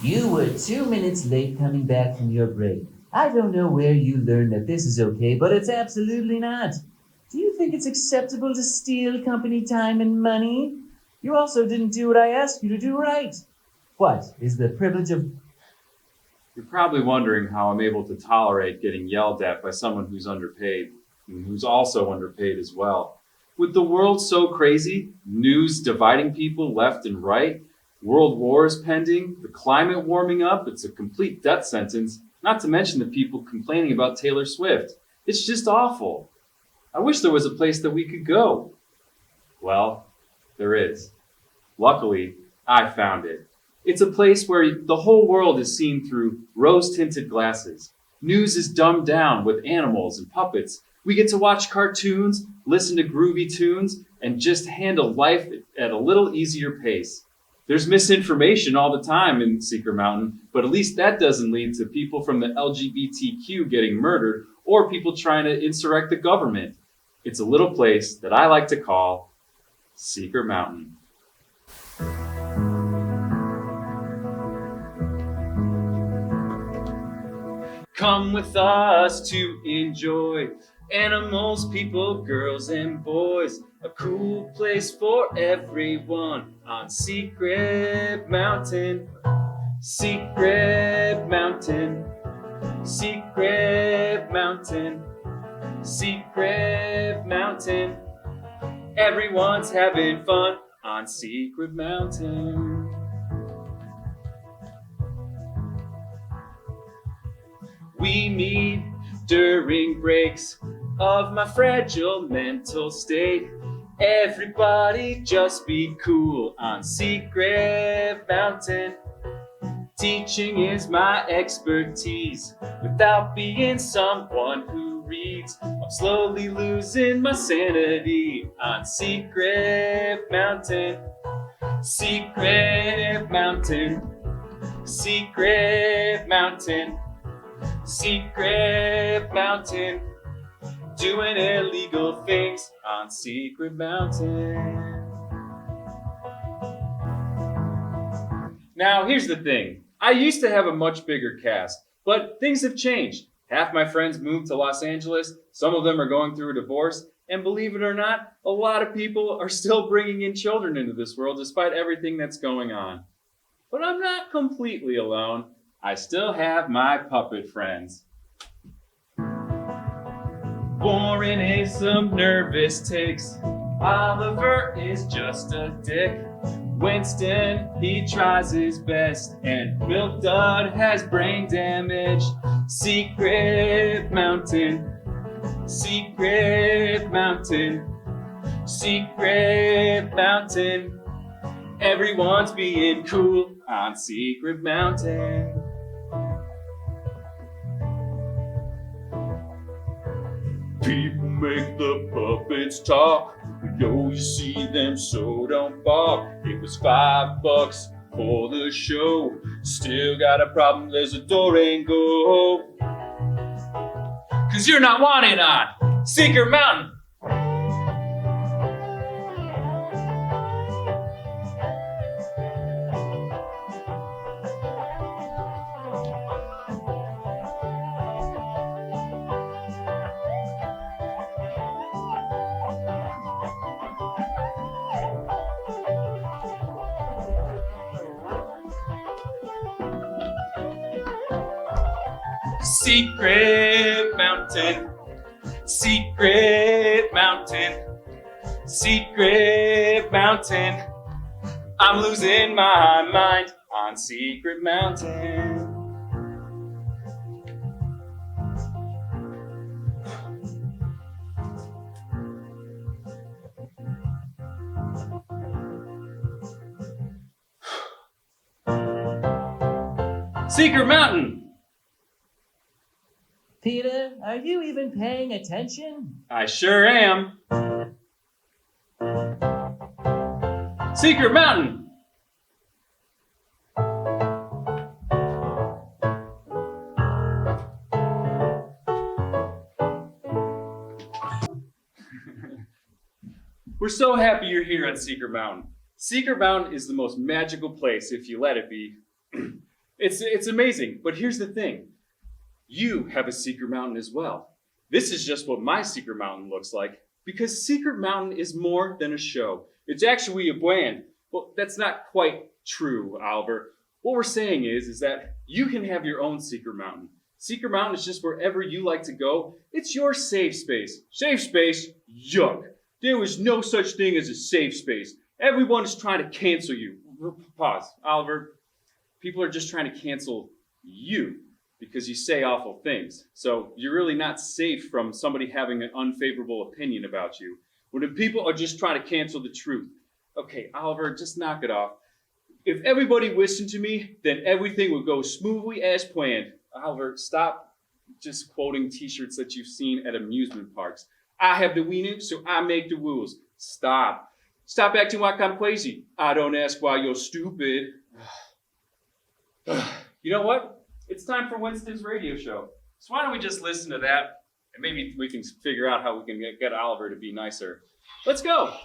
You were 2 minutes late coming back from your break. I don't know where you learned that this is okay, but it's absolutely not. Do you think it's acceptable to steal company time and money? You also didn't do what I asked you to do right. What is the privilege of... You're probably wondering how I'm able to tolerate getting yelled at by someone who's underpaid, and who's also underpaid as well. With the world so crazy, news dividing people left and right, world wars pending, the climate warming up, it's a complete death sentence, not to mention the people complaining about Taylor Swift. It's just awful. I wish there was a place that we could go. Well, there is. Luckily, I found it. It's a place where the whole world is seen through rose-tinted glasses. News is dumbed down with animals and puppets. We get to watch cartoons, listen to groovy tunes, and just handle life at a little easier pace. There's misinformation all the time in Secret Mountain, but at least that doesn't lead to people from the LGBTQ getting murdered or people trying to insurrect the government. It's a little place that I like to call Secret Mountain. Come with us to enjoy animals, people, girls, and boys. A cool place for everyone on Secret Mountain. Secret Mountain. Secret Mountain. Secret Mountain. Everyone's having fun on Secret Mountain. We meet during breaks of my fragile mental state. Everybody just be cool on Secret Mountain. Teaching is my expertise without being someone who reads. I'm slowly losing my sanity on Secret Mountain. Secret Mountain. Secret Mountain. Secret Mountain, doing illegal things on Secret Mountain. Now, here's the thing. I used to have a much bigger cast, but things have changed. Half my friends moved to Los Angeles, some of them are going through a divorce, and believe it or not, a lot of people are still bringing in children into this world despite everything that's going on. But I'm not completely alone. I still have my puppet friends. Warren is some nervous ticks. Oliver is just a dick. Winston, he tries his best. And Milk Dud has brain damage. Secret Mountain. Secret Mountain. Secret Mountain. Everyone's being cool on Secret Mountain. People make the puppets talk. Yo, you see them, so don't balk. It was $5 for the show. Still got a problem, there's a Durango. 'Cause you're not wanted on Secret Mountain. Secret Mountain, Secret Mountain, Secret Mountain. I'm losing my mind on Secret Mountain. Secret Mountain! Peter, are you even paying attention? I sure am. Secret Mountain! We're so happy you're here on Secret Mountain. Secret Mountain is the most magical place if you let it be. It's amazing. But here's the thing. You have a secret mountain as well. This is just what my secret mountain looks like, because Secret Mountain is more than a show. It's actually a brand. Well, that's not quite true, Oliver. What we're saying is that you can have your own secret mountain. Secret Mountain is just wherever you like to go. It's your safe space. Safe space? Yuck. There is no such thing as a safe space. Everyone is trying to cancel you. Pause. Oliver, people are just trying to cancel you because you say awful things. So you're really not safe from somebody having an unfavorable opinion about you. When the people are just trying to cancel the truth. Okay, Oliver, just knock it off. If everybody listened to me, then everything would go smoothly as planned. Oliver, stop just quoting t-shirts that you've seen at amusement parks. I have the wiener, so I make the rules. Stop. Stop acting like I'm crazy. I don't ask why you're stupid. You know what? It's time for Winston's radio show. So why don't we just listen to that, and maybe we can figure out how we can get Oliver to be nicer. Let's go.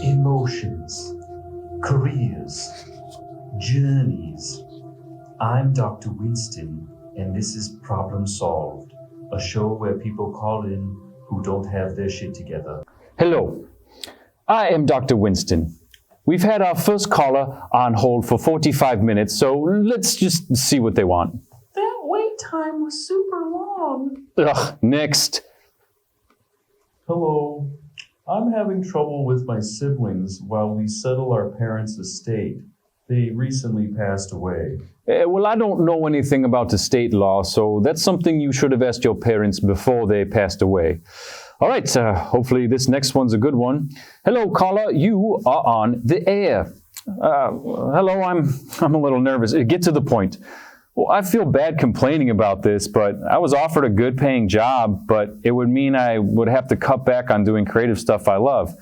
Emotions, careers, journeys. I'm Dr. Winston, and this is Problem Solved, a show where people call in who don't have their shit together. Hello, I am Dr. Winston. We've had our first caller on hold for 45 minutes, so let's just see what they want. That wait time was super long. Ugh, next. Hello. I'm having trouble with my siblings while we settle our parents' estate. They recently passed away. Well, I don't know anything about estate law, so that's something you should have asked your parents before they passed away. All right, hopefully this next one's a good one. Hello, caller, you are on the air. Hello, I'm a little nervous. Get to the point. Well, I feel bad complaining about this, but I was offered a good paying job, but it would mean I would have to cut back on doing creative stuff I love.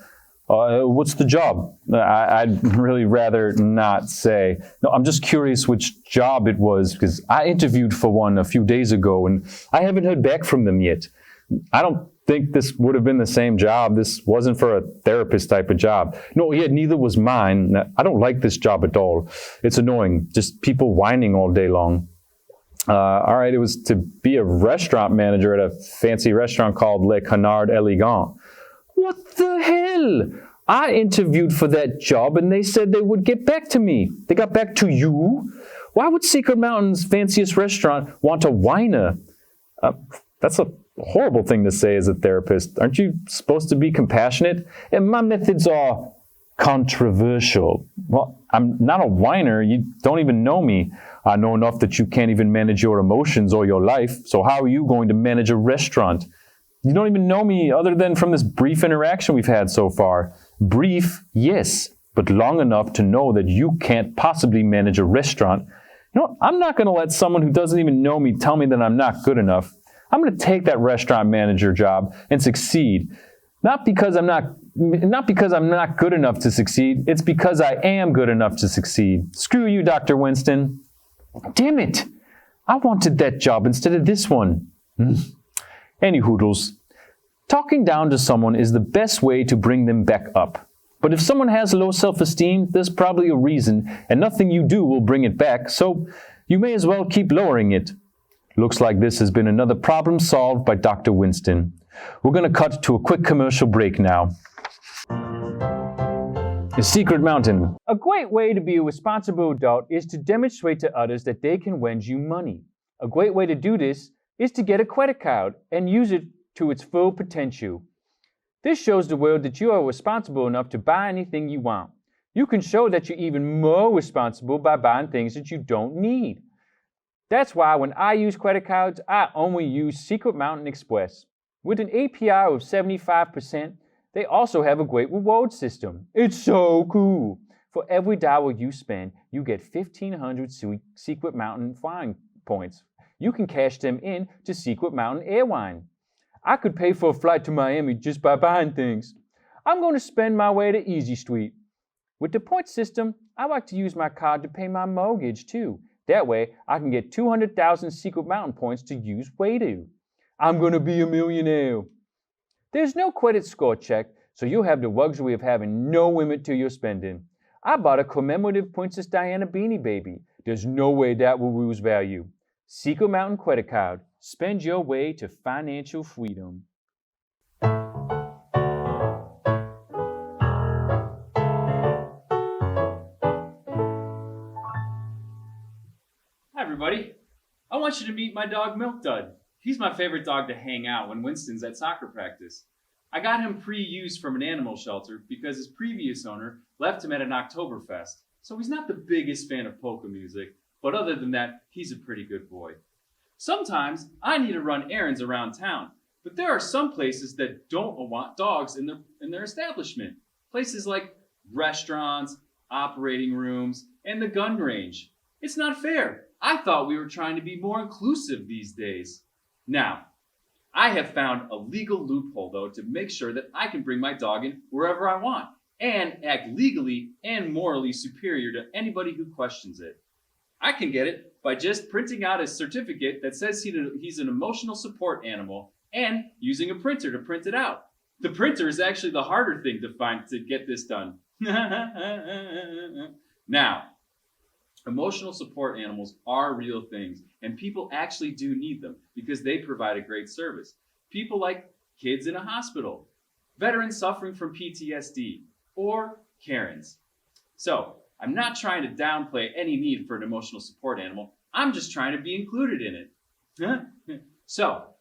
What's the job? I'd really rather not say. No, I'm just curious which job it was, because I interviewed for one a few days ago and I haven't heard back from them yet. I don't think this would have been the same job. This wasn't for a therapist type of job. No, yeah, neither was mine. I don't like this job at all. It's annoying. Just people whining all day long. All right, it was to be a restaurant manager at a fancy restaurant called Le Canard Elegant. What the hell? I interviewed for that job and they said they would get back to me. They got back to you? Why would Secret Mountain's fanciest restaurant want a whiner? That's a horrible thing to say as a therapist. Aren't you supposed to be compassionate? And my methods are controversial. Well, I'm not a whiner. You don't even know me. I know enough that you can't even manage your emotions or your life. So how are you going to manage a restaurant? You don't even know me other than from this brief interaction we've had so far. Brief, yes, but long enough to know that you can't possibly manage a restaurant. You know, I'm not going to let someone who doesn't even know me tell me that I'm not good enough. I'm going to take that restaurant manager job and succeed. Not because I'm not good enough to succeed. It's because I am good enough to succeed. Screw you, Dr. Winston. Damn it. I wanted that job instead of this one. Any hoodles. Talking down to someone is the best way to bring them back up. But if someone has low self-esteem, there's probably a reason, and nothing you do will bring it back, so you may as well keep lowering it. Looks like this has been another problem solved by Dr. Winston. We're going to cut to a quick commercial break now. The Secret Mountain. A great way to be a responsible adult is to demonstrate to others that they can lend you money. A great way to do this is to get a credit card and use it to its full potential. This shows the world that you are responsible enough to buy anything you want. You can show that you're even more responsible by buying things that you don't need. That's why when I use credit cards, I only use Secret Mountain Express. With an APR of 75%, they also have a great reward system. It's so cool. For every dollar you spend, you get 1,500 Secret Mountain flying points. You can cash them in to Secret Mountain Airline. I could pay for a flight to Miami just by buying things. I'm going to spend my way to Easy Street. With the point system, I like to use my card to pay my mortgage too. That way, I can get 200,000 Secret Mountain points to use later. I'm going to be a millionaire. There's no credit score check, so you'll have the luxury of having no limit to your spending. I bought a commemorative Princess Diana Beanie Baby. There's no way that will lose value. Seeker Mountain Credit Card. Spend your way to financial freedom. Hi, everybody. I want you to meet my dog, Milk Dud. He's my favorite dog to hang out when Winston's at soccer practice. I got him pre-used from an animal shelter because his previous owner left him at an Oktoberfest. So he's not the biggest fan of polka music, but other than that, he's a pretty good boy. Sometimes I need to run errands around town, but there are some places that don't want dogs in their establishment. Places like restaurants, operating rooms, and the gun range. It's not fair. I thought we were trying to be more inclusive these days. Now, I have found a legal loophole, though, to make sure that I can bring my dog in wherever I want and act legally and morally superior to anybody who questions it. I can get it by just printing out a certificate that says he's an emotional support animal and using a printer to print it out. The printer is actually the harder thing to find to get this done. Now, emotional support animals are real things, and people actually do need them because they provide a great service. People like kids in a hospital, veterans suffering from PTSD, or Karens. So, I'm not trying to downplay any need for an emotional support animal. I'm just trying to be included in it. So,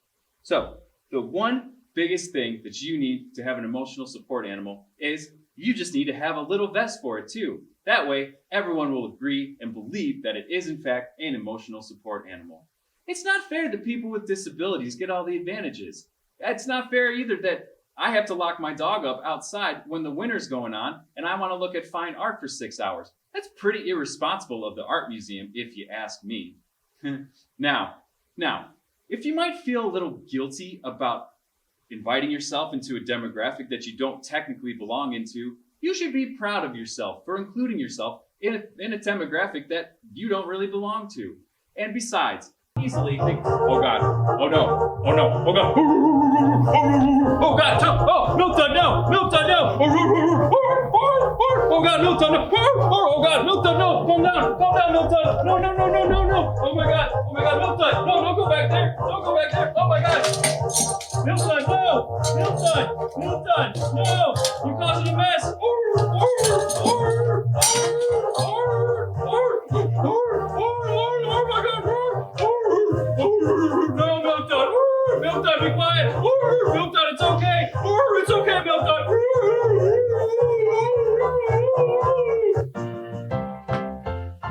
the one biggest thing that you need to have an emotional support animal is you just need to have a little vest for it too. That way, everyone will agree and believe that it is in fact an emotional support animal. It's not fair that people with disabilities get all the advantages. It's not fair either that I have to lock my dog up outside when the winter's going on and I want to look at fine art for 6 hours. That's pretty irresponsible of the art museum, if you ask me. Now, if you might feel a little guilty about inviting yourself into a demographic that you don't technically belong into, you should be proud of yourself for including yourself in a demographic that you don't really belong to. And besides, easily think, oh God, oh no, oh no, oh God, oh God, oh, Milk Dud, no, Milk Dud, no, oh God, Milk Dud, no, oh God, Milk Dud, no, calm down, Milk Dud, no, oh my God, Milk Dud, no, don't go back there, oh my God, Milk Dud, no, Milk Dud, no, you're causing a mess, oh my God, no, Milk Dud, Milk Dud, be quiet, Milk Dud, it's okay, Milk Dud.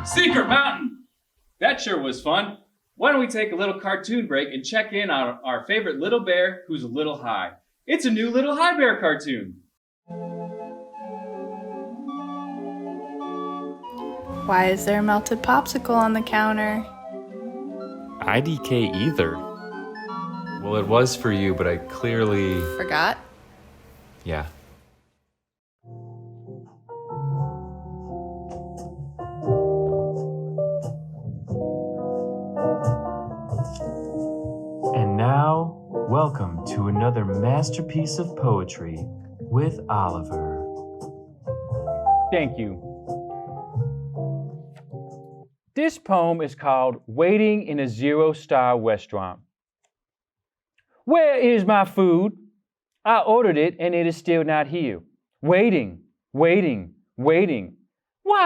Secret Mountain! That sure was fun. Why don't we take a little cartoon break and check in on our favorite little bear who's a little high. It's a new Little High Bear cartoon. Why is there a melted popsicle on the counter? IDK either. Well, it was for you, but I clearly... Forgot? Yeah. And now, welcome to another masterpiece of poetry with Oliver. Thank you. This poem is called Waiting in a Zero-Star Restaurant. Where is my food? I ordered it and it is still not here. Waiting. Why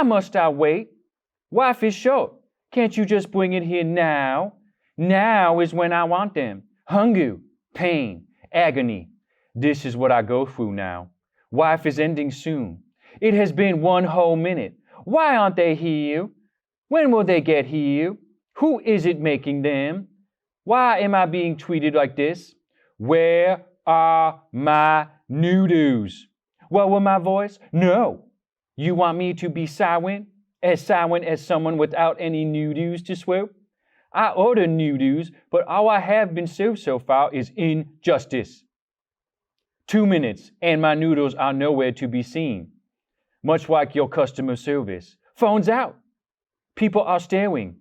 must I wait? Life is short. Can't you just bring it here now? Now is when I want them. Hunger, pain, agony. This is what I go through now. Life is ending soon. It has been 1 whole minute. Why aren't they here? When will they get here? Who is it making them? Why am I being treated like this? Where are my noodles? What will my voice? No. You want me to be silent as someone without any noodles to swoop? I order noodles, but all I have been served so far is injustice. 2 minutes, and my noodles are nowhere to be seen. Much like your customer service. Phone's out. People are staring.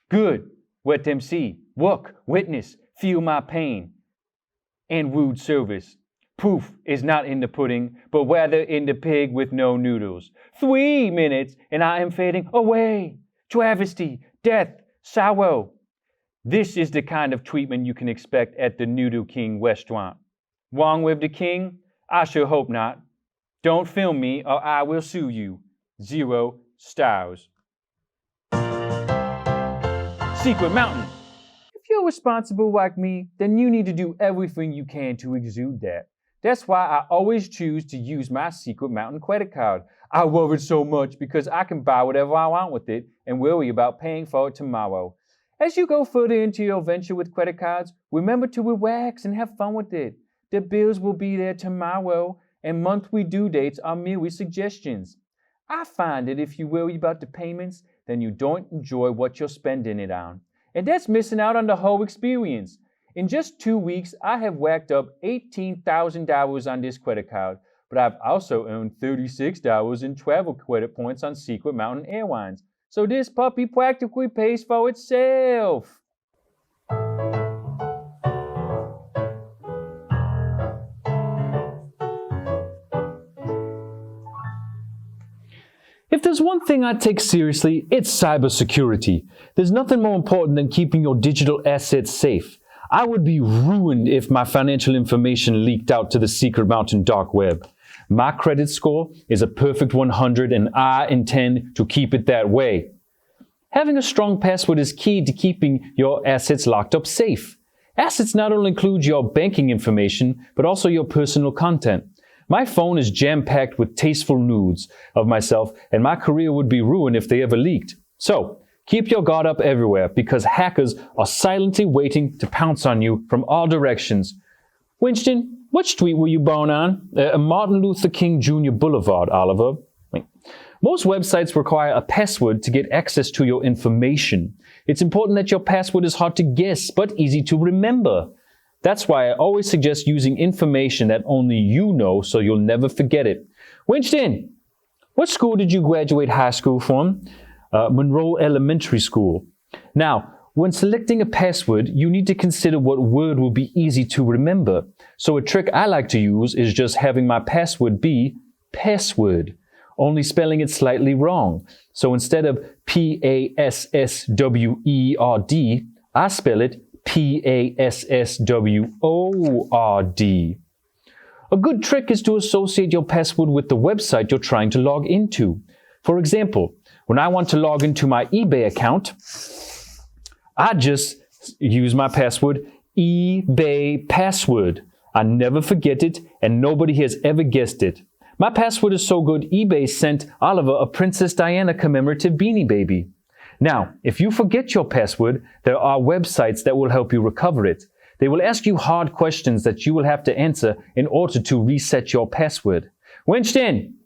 Good. Let them see. Look, witness, feel my pain. And rude service. Proof is not in the pudding, but rather in the pig with no noodles. 3 minutes and I am fading away. Travesty, death, sorrow. This is the kind of treatment you can expect at the Noodle King restaurant. Wrong with the king? I sure hope not. Don't film me or I will sue you. 0 stars. Secret Mountain. If you're responsible like me, then you need to do everything you can to exude that. That's why I always choose to use my Secret Mountain credit card. I love it so much because I can buy whatever I want with it and worry about paying for it tomorrow. As you go further into your venture with credit cards, remember to relax and have fun with it. The bills will be there tomorrow, and monthly due dates are merely suggestions. I find that if you worry about the payments, then you don't enjoy what you're spending it on. And that's missing out on the whole experience. In just 2 weeks, I have racked up $18,000 on this credit card, but I've also earned $36 in travel credit points on Secret Mountain Airlines. So this puppy practically pays for itself. If there's one thing I take seriously, it's cybersecurity. There's nothing more important than keeping your digital assets safe. I would be ruined if my financial information leaked out to the Secret Mountain dark web. My credit score is a perfect 100 and I intend to keep it that way. Having a strong password is key to keeping your assets locked up safe. Assets not only include your banking information, but also your personal content. My phone is jam-packed with tasteful nudes of myself, and my career would be ruined if they ever leaked. So, keep your guard up everywhere, because hackers are silently waiting to pounce on you from all directions. Winston, what street were you born on? Martin Luther King Jr. Boulevard, Oliver. Most websites require a password to get access to your information. It's important that your password is hard to guess, but easy to remember. That's why I always suggest using information that only you know so you'll never forget it. Winston, what school did you graduate high school from? Monroe Elementary School. Now, when selecting a password, you need to consider what word will be easy to remember. So a trick I like to use is just having my password be password, only spelling it slightly wrong. So instead of Password, I spell it Password. A good trick is to associate your password with the website you're trying to log into. For example, when I want to log into my eBay account, I just use my password, eBay password. I never forget it, and nobody has ever guessed it. My password is so good, eBay sent Oliver a Princess Diana commemorative Beanie Baby. Now, if you forget your password, there are websites that will help you recover it. They will ask you hard questions that you will have to answer in order to reset your password. Winston,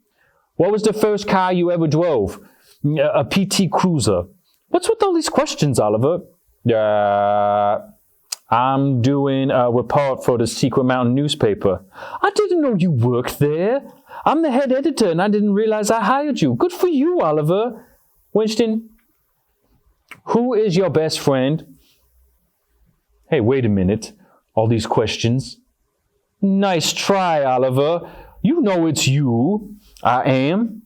what was the first car you ever drove? A PT Cruiser. What's with all these questions, Oliver? I'm doing a report for the Secret Mountain newspaper. I didn't know you worked there. I'm the head editor and I didn't realize I hired you. Good for you, Oliver. Winston, who is your best friend? Hey, wait a minute. All these questions. Nice try, Oliver. You know it's you. I am.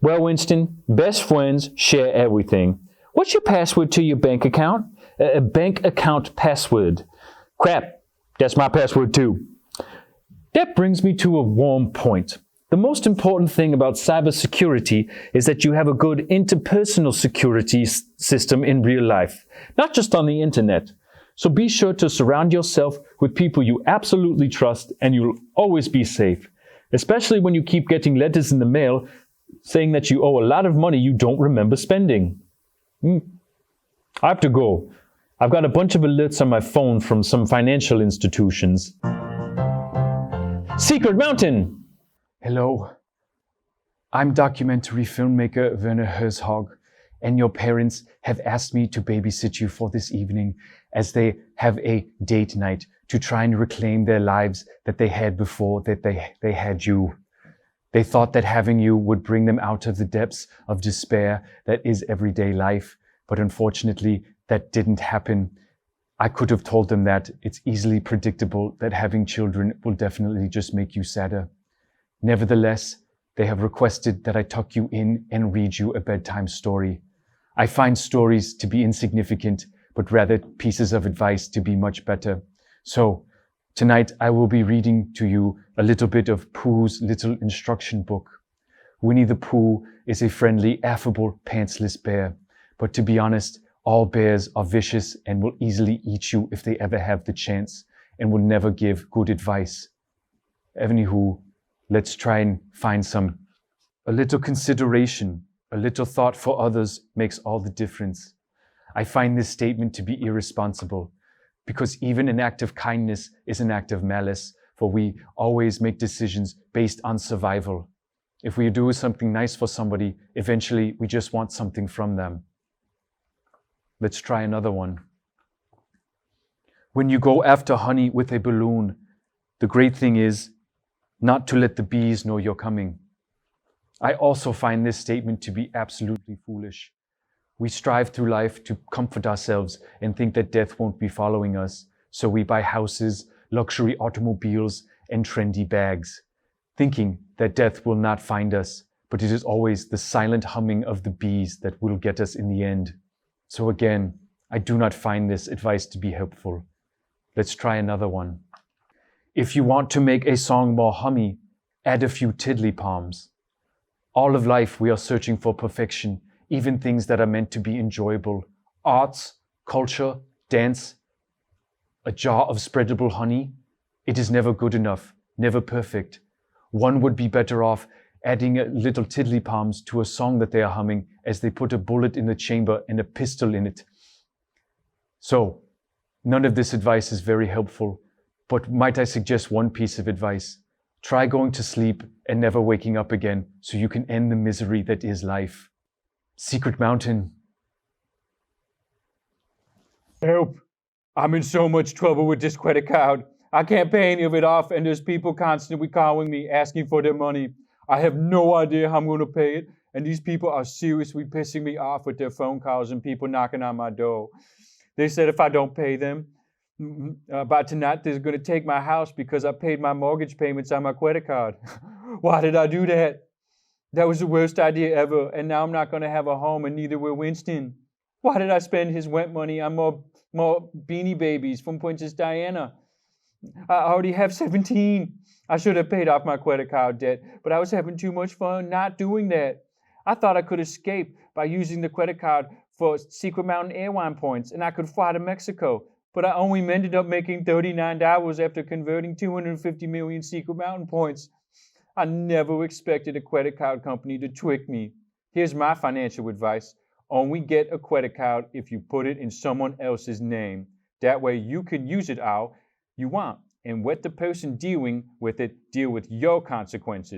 Well, Winston, best friends share everything. What's your password to your bank account? A bank account password. Crap, that's my password too. That brings me to a warm point. The most important thing about cybersecurity is that you have a good interpersonal security system in real life, not just on the internet. So be sure to surround yourself with people you absolutely trust and you'll always be safe, especially when you keep getting letters in the mail saying that you owe a lot of money you don't remember spending. I have to go. I've got a bunch of alerts on my phone from some financial institutions. Secret Mountain! Hello. I'm documentary filmmaker Werner Herzog, and your parents have asked me to babysit you for this evening as they have a date night to try and reclaim their lives that they had before that they had you. They thought that having you would bring them out of the depths of despair that is everyday life, but unfortunately that didn't happen. I could have told them that it's easily predictable that having children will definitely just make you sadder. Nevertheless, they have requested that I tuck you in and read you a bedtime story. I find stories to be insignificant, but rather pieces of advice to be much better. So, tonight I will be reading to you a little bit of Pooh's little instruction book. Winnie the Pooh is a friendly, affable, pantsless bear. But to be honest, all bears are vicious and will easily eat you if they ever have the chance, and will never give good advice. Anywho, let's try and find some. A little consideration, a little thought for others makes all the difference. I find this statement to be irresponsible, because even an act of kindness is an act of malice, for we always make decisions based on survival. If we do something nice for somebody, eventually we just want something from them. Let's try another one. When you go after honey with a balloon, the great thing is not to let the bees know you're coming. I also find this statement to be absolutely foolish. We strive through life to comfort ourselves and think that death won't be following us, so we buy houses, luxury automobiles, and trendy bags, thinking that death will not find us, but it is always the silent humming of the bees that will get us in the end. So again, I do not find this advice to be helpful. Let's try another one. If you want to make a song more hummy, add a few tiddly palms. All of life we are searching for perfection, even things that are meant to be enjoyable. Arts, culture, dance, a jar of spreadable honey. It is never good enough, never perfect. One would be better off adding a little tiddly palms to a song that they are humming as they put a bullet in the chamber and a pistol in it. So, none of this advice is very helpful, but might I suggest one piece of advice? Try going to sleep and never waking up again so you can end the misery that is life. Secret Mountain. Help! I'm in so much trouble with this credit card. I can't pay any of it off, and there's people constantly calling me asking for their money. I have no idea how I'm going to pay it, and these people are seriously pissing me off with their phone calls and people knocking on my door. They said if I don't pay them by tonight, they're going to take my house because I paid my mortgage payments on my credit card. Why did I do that? That was the worst idea ever, and now I'm not going to have a home, and neither will Winston. Why did I spend his rent money on more Beanie Babies from Princess Diana? I already have 17. I should have paid off my credit card debt, but I was having too much fun not doing that. I thought I could escape by using the credit card for Secret Mountain Airline points, and I could fly to Mexico, but I only ended up making $39 after converting 250 million Secret Mountain points. I never expected a credit card company to trick me. Here's my financial advice. Only get a credit card if you put it in someone else's name. That way you can use it all you want, and let the person dealing with it deal with your consequences.